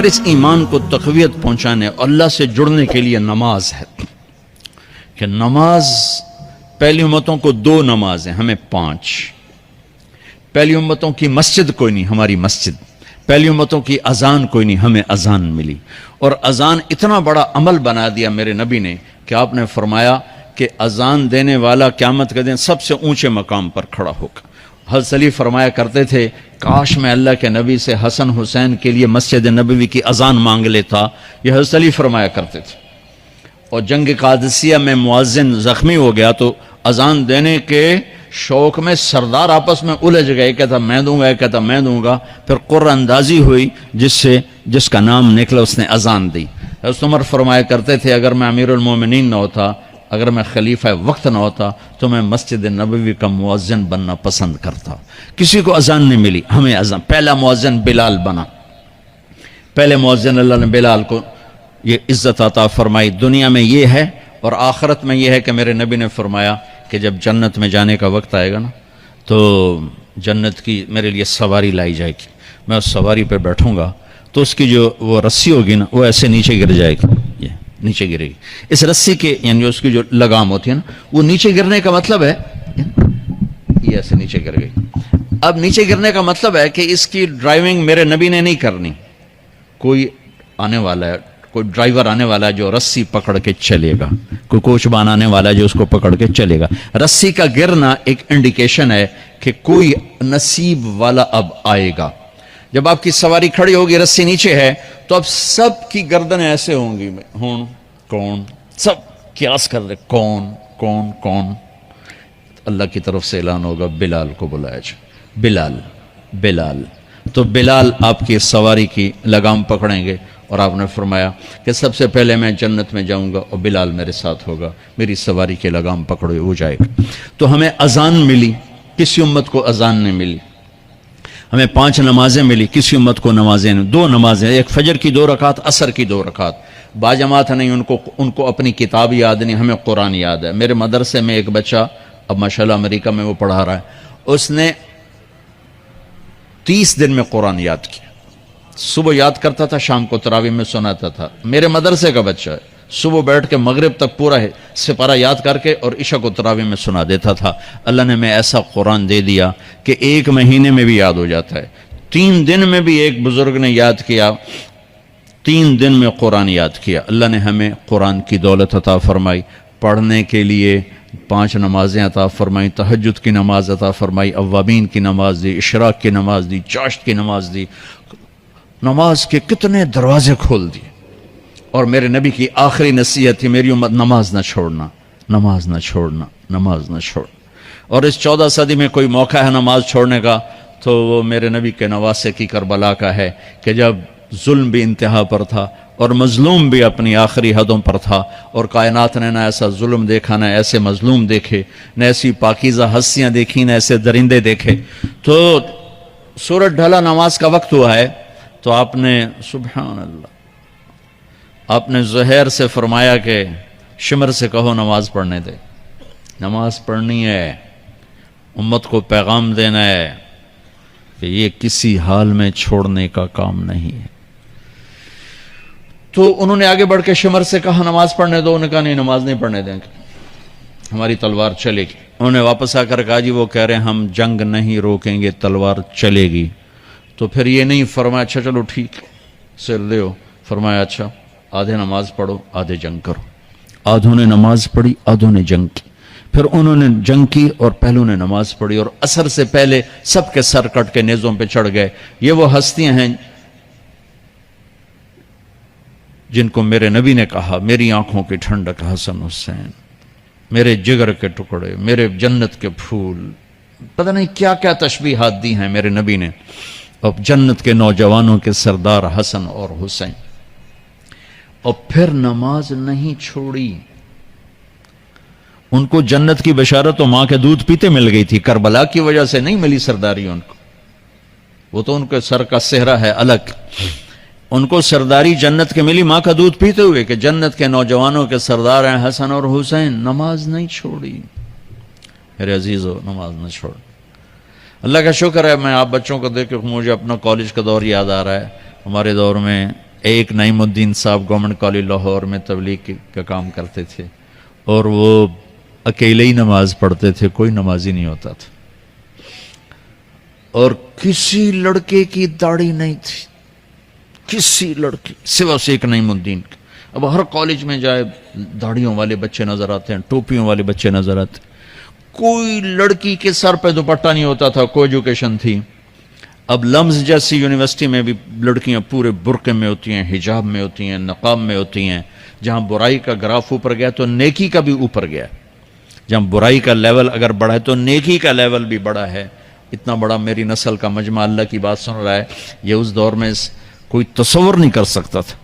پھر اس ایمان کو تقویت پہنچانے اللہ سے جڑنے کے لیے نماز ہے کہ نماز پہلی امتوں کو 2 نماز ہیں، ہمیں 5۔ پہلی امتوں کی مسجد کوئی نہیں، ہماری مسجد۔ پہلی امتوں کی اذان کوئی نہیں، ہمیں اذان ملی۔ اور اذان اتنا بڑا عمل بنا دیا میرے نبی نے کہ آپ نے فرمایا کہ اذان دینے والا قیامت کے دن سب سے اونچے مقام پر کھڑا ہوگا۔ حضرت علی فرمایا کرتے تھے کاش میں اللہ کے نبی سے حسن حسین کے لیے مسجد نبوی کی اذان مانگ لیتا، یہ حضرت علی فرمایا کرتے تھے۔ اور جنگ قادسیہ میں مؤذن زخمی ہو گیا تو اذان دینے کے شوق میں سردار آپس میں الجھ گئے، کہتا میں دوں گا، کہتا میں دوں گا، پھر قرہ اندازی ہوئی جس کا نام نکلا اس نے اذان دی۔ حضرت عمر فرمایا کرتے تھے اگر میں امیر المومنین نہ ہوتا، اگر میں خلیفہ وقت نہ ہوتا تو میں مسجد نبوی کا مؤذن بننا پسند کرتا۔ کسی کو اذان نہیں ملی، ہمیں اذان۔ پہلا مؤذن بلال بنا، پہلے مؤذن اللہ نے بلال کو یہ عزت عطا فرمائی۔ دنیا میں یہ ہے اور آخرت میں یہ ہے کہ میرے نبی نے فرمایا کہ جب جنت میں جانے کا وقت آئے گا نا تو جنت کی میرے لیے سواری لائی جائے گی، میں اس سواری پہ بیٹھوں گا تو اس کی جو وہ رسی ہوگی نا وہ ایسے نیچے گر جائے گی، یہ نیچے گرے گی۔ اس رسی کے یعنی اس کی جو لگام ہوتی ہے نا وہ نیچے گرنے کا مطلب ہے یہ ایسے نیچے گر گئی۔ اب نیچے گرنے کا مطلب ہے کہ اس کی ڈرائیونگ میرے نبی نے نہیں کرنی، کوئی آنے والا ہے، کوئی ڈرائیور آنے والا ہے جو رسی پکڑ کے چلے گا، کوئی کوچبان آنے والا ہے جو اس کو پکڑ کے چلے گا۔ رسی کا گرنا ایک انڈیکیشن ہے کہ کوئی نصیب والا اب آئے گا۔ جب آپ کی سواری کھڑی ہوگی، رسی نیچے ہے، تو اب سب کی گردنیں ایسے ہوں گی، کون سب قیاس کر رہے کون کون کون۔ اللہ کی طرف سے اعلان ہوگا بلال کو بلایا جائے، بلال بلال۔ تو بلال آپ کی سواری کی لگام پکڑیں گے اور آپ نے فرمایا کہ سب سے پہلے میں جنت میں جاؤں گا اور بلال میرے ساتھ ہوگا، میری سواری کی لگام پکڑے ہو جائے گا۔ تو ہمیں اذان ملی، کسی امت کو اذان نہیں ملی۔ ہمیں 5 نمازیں ملی، کسی امت کو نمازیں نہیں۔ 2 نمازیں، ایک فجر کی 2 رکعت، عصر کی 2 رکعت۔ باجماعت نہیں، ان کو اپنی کتاب یاد نہیں، ہمیں قرآن یاد ہے۔ میرے مدرسے میں ایک بچہ اب ماشاءاللہ امریکہ میں وہ پڑھا رہا ہے، اس نے 30 دن میں قرآن یاد کیا۔ صبح یاد کرتا تھا، شام کو تراویح میں سناتا تھا۔ میرے مدرسے کا بچہ ہے، صبح بیٹھ کے مغرب تک پورا ہے سپارہ یاد کر کے اور عشاء کو تراویح میں سنا دیتا تھا۔ اللہ نے میں ایسا قرآن دے دیا کہ 1 مہینے میں بھی یاد ہو جاتا ہے۔ 3 دن میں بھی ایک بزرگ نے یاد کیا، 3 دن میں قرآن یاد کیا۔ اللہ نے ہمیں قرآن کی دولت عطا فرمائی، پڑھنے کے لیے 5 نمازیں عطا فرمائی، تہجد کی نماز عطا فرمائی، اوابین کی نماز دی، اشراق کی نماز دی، چاشت کی نماز دی۔ نماز کے کتنے دروازے کھول دیے۔ اور میرے نبی کی آخری نصیحت تھی میری امت نماز نہ چھوڑنا، نماز نہ چھوڑنا، نماز نہ چھوڑنا۔ اور اس 14 صدی میں کوئی موقع ہے نماز چھوڑنے کا تو وہ میرے نبی کے نواسے کی کربلا کا ہے کہ جب ظلم بھی انتہا پر تھا اور مظلوم بھی اپنی آخری حدوں پر تھا، اور کائنات نے نہ ایسا ظلم دیکھا، نہ ایسے مظلوم دیکھے، نہ ایسی پاکیزہ ہستیاں دیکھی، نہ ایسے درندے دیکھے۔ تو سورج ڈھلا، نماز کا وقت ہوا ہے، تو آپ نے سبحان اللہ، آپ نے زہیر سے فرمایا کہ شمر سے کہو نماز پڑھنے دے، نماز پڑھنی ہے، امت کو پیغام دینا ہے کہ یہ کسی حال میں چھوڑنے کا کام نہیں ہے۔ تو انہوں نے آگے بڑھ کے شمر سے کہا نماز پڑھنے دو، انہوں نے کہا نہیں نماز نہیں پڑھنے دیں گے، ہماری تلوار چلے گی۔ انہوں نے واپس آ کر کہا جی وہ کہہ رہے ہیں ہم جنگ نہیں روکیں گے، تلوار چلے گی۔ تو پھر یہ نہیں فرمایا اچھا چلو ٹھیک سر لے ہو، فرمایا اچھا آدھے نماز پڑھو آدھے جنگ کرو۔ آدھوں نے نماز پڑھی، آدھوں نے جنگ کی۔ پھر انہوں نے جنگ کی اور پہلوں نے نماز پڑھی، اور عصر سے پہلے سب کے سر کٹ کے نیزوں پہ چڑھ گئے۔ یہ وہ ہستیاں ہیں جن کو میرے نبی نے کہا میری آنکھوں کی ٹھنڈک حسن حسین، میرے جگر کے ٹکڑے، میرے جنت کے پھول، پتہ نہیں کیا کیا تشبیہات دی ہیں میرے نبی نے۔ اب جنت کے نوجوانوں کے سردار حسن اور حسین۔ اور پھر نماز نہیں چھوڑی۔ ان کو جنت کی بشارت تو ماں کے دودھ پیتے مل گئی تھی، کربلا کی وجہ سے نہیں ملی سرداری ان کو، وہ تو ان کے سر کا صحرا ہے الگ۔ ان کو سرداری جنت کے ملی ماں کا دودھ پیتے ہوئے کہ جنت کے نوجوانوں کے سردار ہیں حسن اور حسین۔ نماز نہیں چھوڑی میرے عزیزو، نماز نہ چھوڑ۔ اللہ کا شکر ہے، میں آپ بچوں کو دیکھ کے مجھے اپنا کالج کا دور یاد آ رہا ہے۔ ہمارے دور میں ایک نعیم الدین صاحب گورنمنٹ کالج لاہور میں تبلیغ کا کام کرتے تھے، اور وہ اکیلے ہی نماز پڑھتے تھے، کوئی نمازی نہیں ہوتا تھا، اور کسی لڑکے کی داڑھی نہیں تھی، کسی لڑکی سوا سے ایک نعیم الدین کی۔ اب ہر کالج میں جائے داڑھیوں والے بچے نظر آتے ہیں، ٹوپیوں والے بچے نظر آتے ہیں، کوئی لڑکی کے سر پہ دوپٹہ نہیں ہوتا تھا، کوئی ایجوکیشن تھی۔ اب لمز جیسی یونیورسٹی میں بھی لڑکیاں پورے برقعے میں ہوتی ہیں، حجاب میں ہوتی ہیں، نقاب میں ہوتی ہیں۔ جہاں برائی کا گراف اوپر گیا تو نیکی کا بھی اوپر گیا، جہاں برائی کا لیول اگر بڑھا ہے تو نیکی کا لیول بھی بڑا ہے۔ اتنا بڑا میری نسل کا مجمع اللہ کی بات سن رہا ہے، یہ اس دور میں کوئی تصور نہیں کر سکتا تھا۔